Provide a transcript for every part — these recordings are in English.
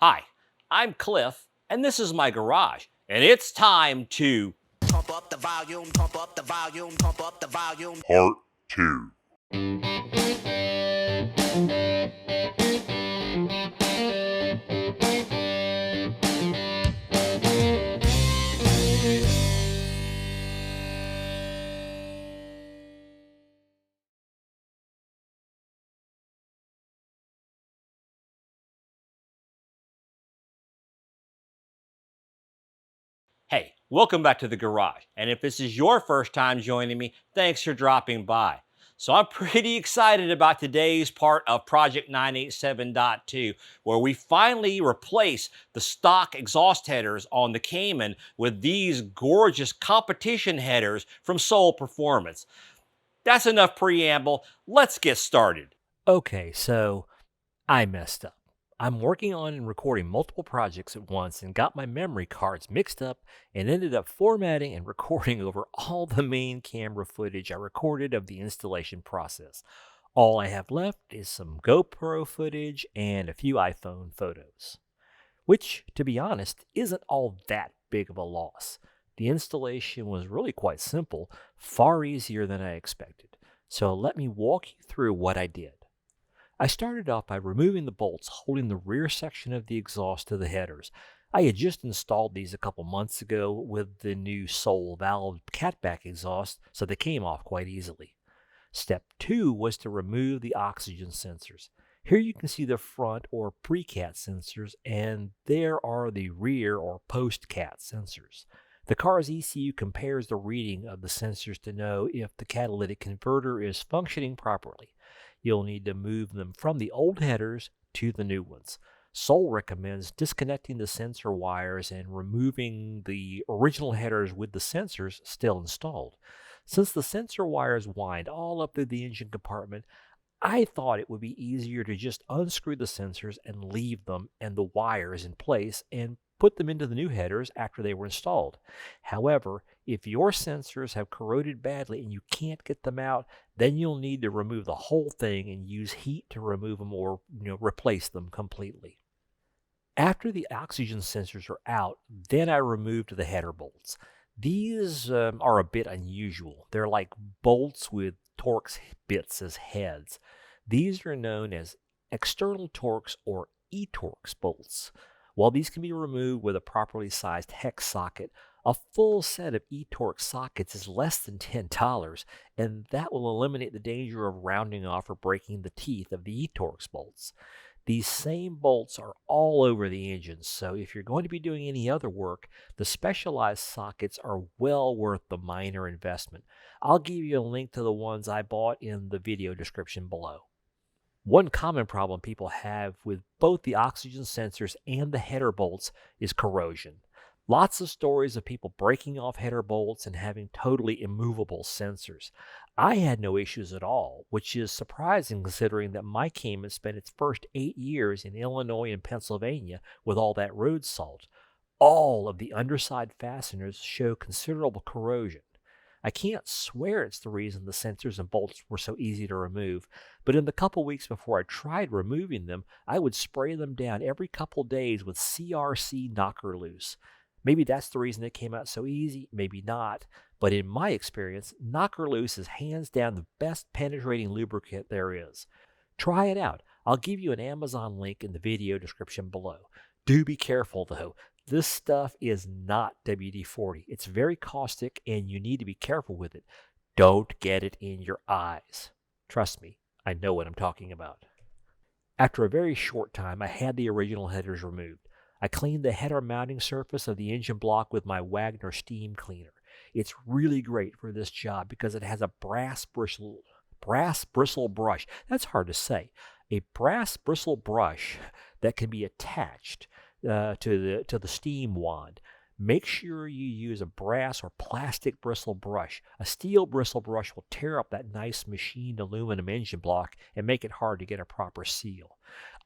Hi, I'm Cliff, and this is my garage, and it's time to Pump up the volume, pump up the volume, pump up the volume. Part 2. Hey, welcome back to the garage. And if this is your first time joining me, thanks for dropping by. So I'm pretty excited about today's part of Project 987.2, where we finally replace the stock exhaust headers on the Cayman with these gorgeous competition headers from Soul Performance. That's enough preamble. Let's get started. Okay, so I messed up. I'm working on and recording multiple projects at once and got my memory cards mixed up and ended up formatting and recording over all the main camera footage I recorded of the installation process. All I have left is some GoPro footage and a few iPhone photos. Which, to be honest, isn't all that big of a loss. The installation was really quite simple, far easier than I expected. So let me walk you through what I did. I started off by removing the bolts holding the rear section of the exhaust to the headers. I had just installed these a couple months ago with the new Soul valve catback exhaust, so they came off quite easily. Step 2 was to remove the oxygen sensors. Here you can see the front or pre-cat sensors, and there are the rear or post-cat sensors. The car's ECU compares the reading of the sensors to know if the catalytic converter is functioning properly. You'll need to move them from the old headers to the new ones. Soul recommends disconnecting the sensor wires and removing the original headers with the sensors still installed. Since the sensor wires wind all up through the engine compartment, I thought it would be easier to just unscrew the sensors and leave them and the wires in place and put them into the new headers after they were installed. However, if your sensors have corroded badly and you can't get them out, then you'll need to remove the whole thing and use heat to remove them or replace them completely. After the oxygen sensors are out, then I removed the header bolts. These are a bit unusual. They're like bolts with Torx bits as heads. These are known as external Torx or E-Torx bolts. While these can be removed with a properly sized hex socket, a full set of E-Torx sockets is less than $10, and that will eliminate the danger of rounding off or breaking the teeth of the E-Torx bolts. These same bolts are all over the engine, so if you're going to be doing any other work, the specialized sockets are well worth the minor investment. I'll give you a link to the ones I bought in the video description below. One common problem people have with both the oxygen sensors and the header bolts is corrosion. Lots of stories of people breaking off header bolts and having totally immovable sensors. I had no issues at all, which is surprising considering that my Cayman spent its first 8 years in Illinois and Pennsylvania with all that road salt. All of the underside fasteners show considerable corrosion. I can't swear it's the reason the sensors and bolts were so easy to remove, but in the couple weeks before I tried removing them, I would spray them down every couple days with CRC Knocker Loose. Maybe that's the reason it came out so easy, maybe not, but in my experience, Knocker Loose is hands down the best penetrating lubricant there is. Try it out. I'll give you an Amazon link in the video description below. Do be careful though. This stuff is not WD-40. It's very caustic and you need to be careful with it. Don't get it in your eyes. Trust me, I know what I'm talking about. After a very short time, I had the original headers removed. I cleaned the header mounting surface of the engine block with my Wagner steam cleaner. It's really great for this job because it has a brass bristle brush. That's hard to say. A brass bristle brush that can be attached to the steam wand. Make sure you use a brass or plastic bristle brush. A steel bristle brush will tear up that nice machined aluminum engine block and make it hard to get a proper seal.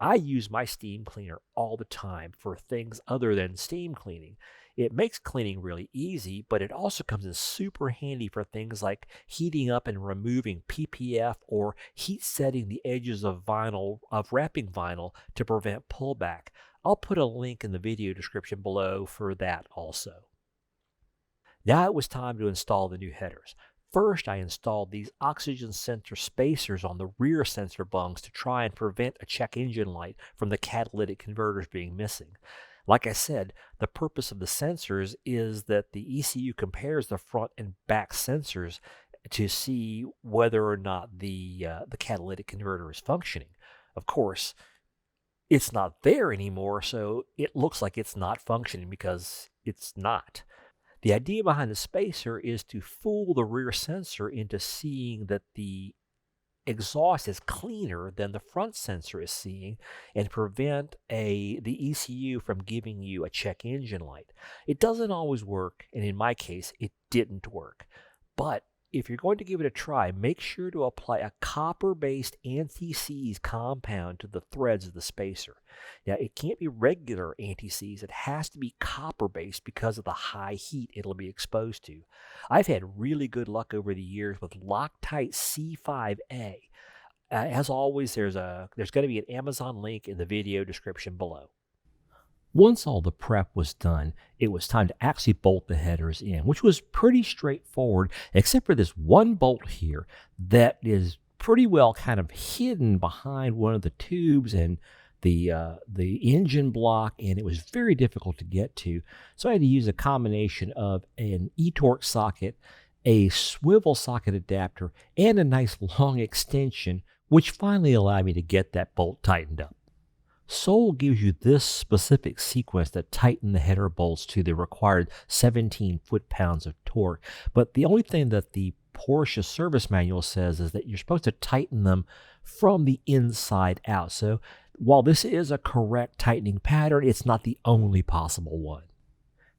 I use my steam cleaner all the time for things other than steam cleaning. It makes cleaning really easy, but it also comes in super handy for things like heating up and removing PPF or heat setting the edges of wrapping vinyl to prevent pullback. I'll put a link in the video description below for that also. Now it was time to install the new headers. First, I installed these oxygen sensor spacers on the rear sensor bungs to try and prevent a check engine light from the catalytic converters being missing. Like I said, the purpose of the sensors is that the ECU compares the front and back sensors to see whether or not the catalytic converter is functioning. Of course, it's not there anymore, so it looks like it's not functioning because it's not. The idea behind the spacer is to fool the rear sensor into seeing that the exhaust is cleaner than the front sensor is seeing and prevent the ECU from giving you a check engine light. It doesn't always work, and in my case, it didn't work. But if you're going to give it a try, make sure to apply a copper-based anti-seize compound to the threads of the spacer. Now, it can't be regular anti-seize. It has to be copper-based because of the high heat it'll be exposed to. I've had really good luck over the years with Loctite C5A. As always, there's going to be an Amazon link in the video description below. Once all the prep was done, it was time to actually bolt the headers in, which was pretty straightforward, except for this one bolt here that is pretty well kind of hidden behind one of the tubes and the engine block, and it was very difficult to get to. So I had to use a combination of an E-Torx socket, a swivel socket adapter, and a nice long extension, which finally allowed me to get that bolt tightened up. Soul gives you this specific sequence to tighten the header bolts to the required 17 foot-pounds of torque, but the only thing that the Porsche service manual says is that you're supposed to tighten them from the inside out. So while this is a correct tightening pattern, it's not the only possible one.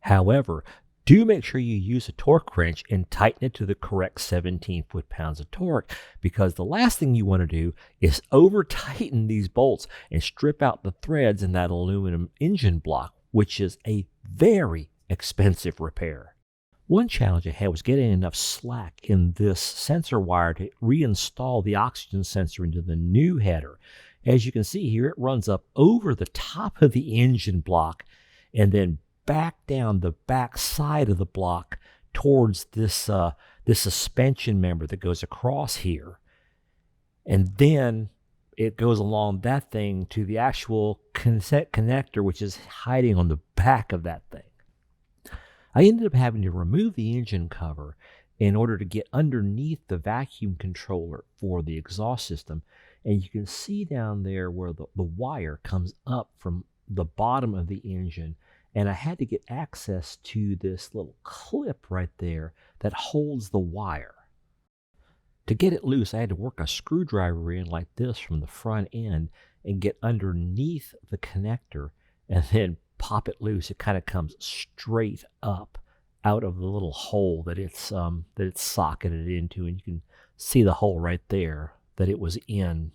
However, do make sure you use a torque wrench and tighten it to the correct 17 foot-pounds of torque, because the last thing you want to do is over-tighten these bolts and strip out the threads in that aluminum engine block, which is a very expensive repair. One challenge I had was getting enough slack in this sensor wire to reinstall the oxygen sensor into the new header. As you can see here, it runs up over the top of the engine block and then back down the back side of the block towards this suspension member that goes across here. And then it goes along that thing to the actual connector, which is hiding on the back of that thing. I ended up having to remove the engine cover in order to get underneath the vacuum controller for the exhaust system. And you can see down there where the wire comes up from the bottom of the engine. And I had to get access to this little clip right there that holds the wire. To get it loose, I had to work a screwdriver in like this from the front end and get underneath the connector and then pop it loose. It kind of comes straight up out of the little hole that it's socketed into, and you can see the hole right there that it was in.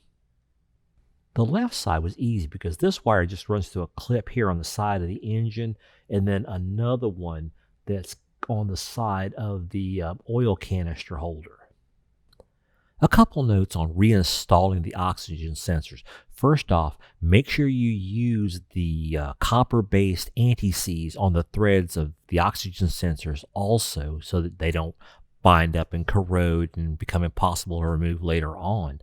The left side was easy because this wire just runs through a clip here on the side of the engine, and then another one that's on the side of the oil canister holder. A couple notes on reinstalling the oxygen sensors. First off, make sure you use the copper-based anti-seize on the threads of the oxygen sensors also, so that they don't bind up and corrode and become impossible to remove later on.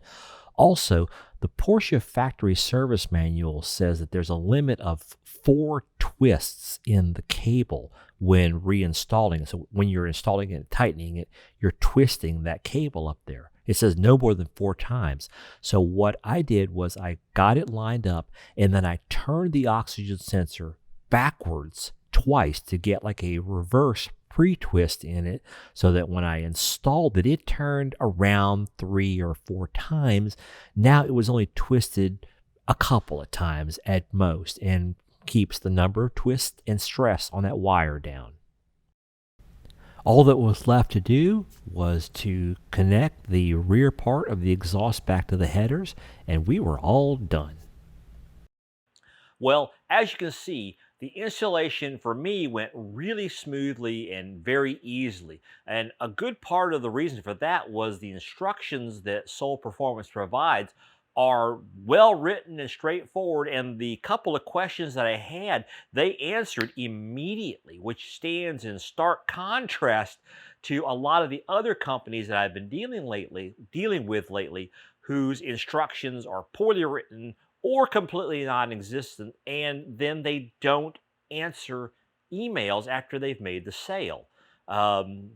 Also, the Porsche factory service manual says that there's a limit of 4 twists in the cable when reinstalling it. So when you're installing it and tightening it, you're twisting that cable up there. It says no more than 4 times. So what I did was I got it lined up, and then I turned the oxygen sensor backwards twice to get like a reverse pre-twist in it, so that when I installed it, it turned around 3 or 4 times. Now it was only twisted a couple of times at most, and keeps the number of twists and stress on that wire down. All that was left to do was to connect the rear part of the exhaust back to the headers, and we were all done. Well, as you can see, the installation for me went really smoothly and very easily. And a good part of the reason for that was the instructions that Soul Performance provides are well written and straightforward, and the couple of questions that I had, they answered immediately, which stands in stark contrast to a lot of the other companies that I've been dealing with lately, whose instructions are poorly written or completely non-existent, and then they don't answer emails after they've made the sale. Um,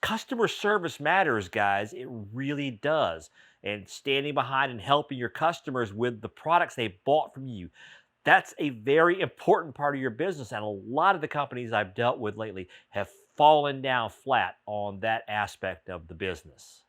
Customer service matters, guys. It really does. And standing behind and helping your customers with the products they bought from you, that's a very important part of your business. And a lot of the companies I've dealt with lately have fallen down flat on that aspect of the business.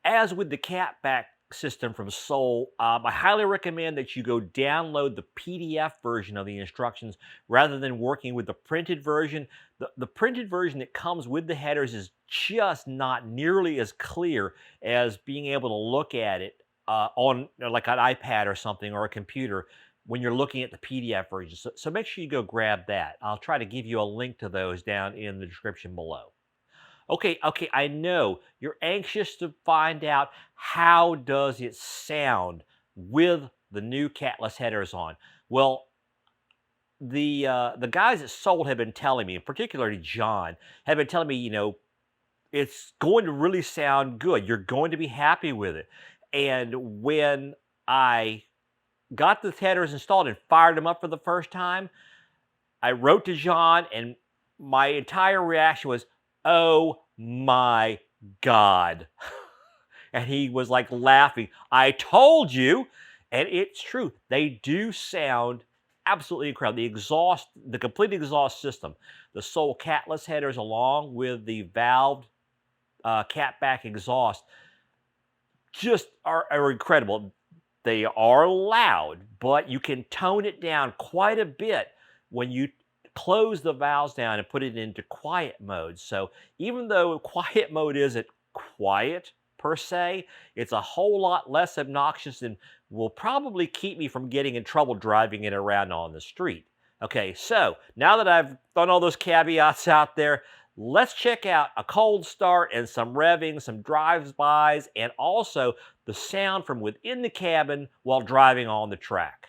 As with the catback system from Soul, I highly recommend that you go download the PDF version of the instructions rather than working with the printed version. The printed version that comes with the headers is just not nearly as clear as being able to look at it on like an iPad or something, or a computer, when you're looking at the PDF version. So make sure you go grab that. I'll try to give you a link to those down in the description below. Okay, I know you're anxious to find out, how does it sound with the new Catless headers on. Well, the guys at Soul have been telling me, and particularly John, have been telling me, it's going to really sound good. You're going to be happy with it. And when I got the headers installed and fired them up for the first time, I wrote to John, and my entire reaction was, "Oh my God." And he was like laughing. "I told you." And it's true. They do sound absolutely incredible. The exhaust, the complete exhaust system, the Soul Catless headers along with the valved catback exhaust just are incredible. They are loud, but you can tone it down quite a bit when you close the valves down and put it into quiet mode. So even though quiet mode isn't quiet per se, it's a whole lot less obnoxious and will probably keep me from getting in trouble driving it around on the street. Okay, so now that I've thrown all those caveats out there, let's check out a cold start and some revving, some drive-bys, and also the sound from within the cabin while driving on the track.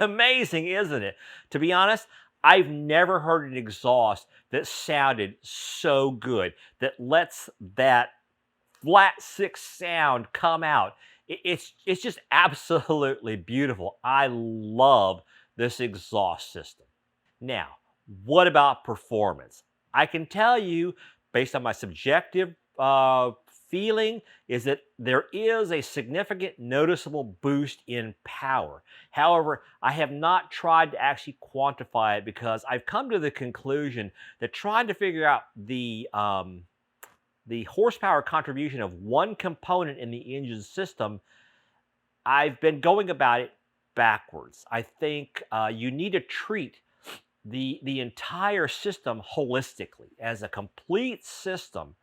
Amazing, isn't it? To be honest, I've never heard an exhaust that sounded so good, that lets that flat six sound come out. It's just absolutely beautiful. I love this exhaust system. Now, what about performance? I can tell you, based on my subjective feeling, is that there is a significant noticeable boost in power. However, I have not tried to actually quantify it because I've come to the conclusion that trying to figure out the horsepower contribution of one component in the engine system, I've been going about it backwards. I think you need to treat the entire system holistically as a complete system,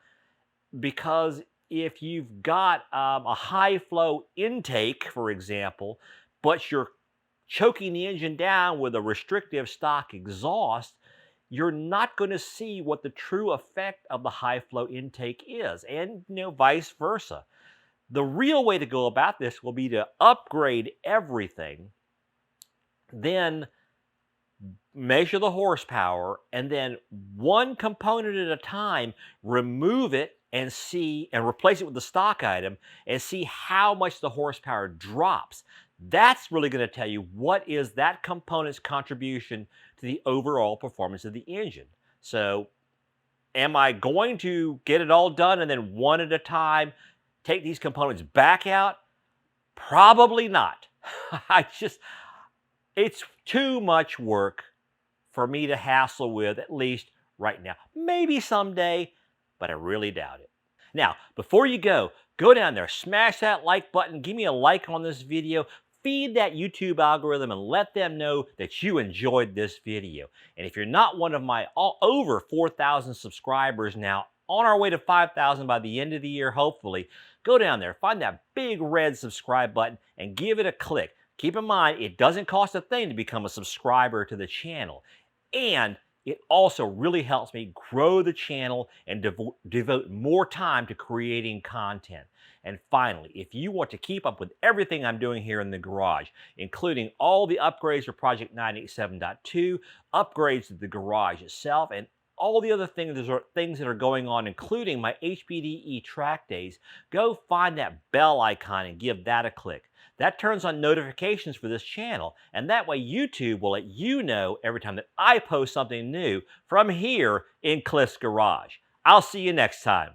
because if you've got a high flow intake, for example, but you're choking the engine down with a restrictive stock exhaust, you're not going to see what the true effect of the high flow intake is, and vice versa. The real way to go about this will be to upgrade everything, then measure the horsepower, and then one component at a time, remove it and see, and replace it with the stock item and see how much the horsepower drops. That's really going to tell you what is that component's contribution to the overall performance of the engine. So, am I going to get it all done and then one at a time take these components back out? Probably not. It's too much work for me to hassle with, at least right now. Maybe someday, but I really doubt it. Now, before you go down there, smash that like button, give me a like on this video, feed that YouTube algorithm and let them know that you enjoyed this video. And if you're not one of my over 4,000 subscribers now, on our way to 5,000 by the end of the year, hopefully, go down there, find that big red subscribe button and give it a click. Keep in mind, it doesn't cost a thing to become a subscriber to the channel. And it also really helps me grow the channel and devote more time to creating content. And finally, if you want to keep up with everything I'm doing here in the garage, including all the upgrades for Project 987.2, upgrades to the garage itself, and all the other things that are going on, including my HPDE track days, go find that bell icon and give that a click. That turns on notifications for this channel, and that way YouTube will let you know every time that I post something new from here in Cliff's Garage. I'll see you next time.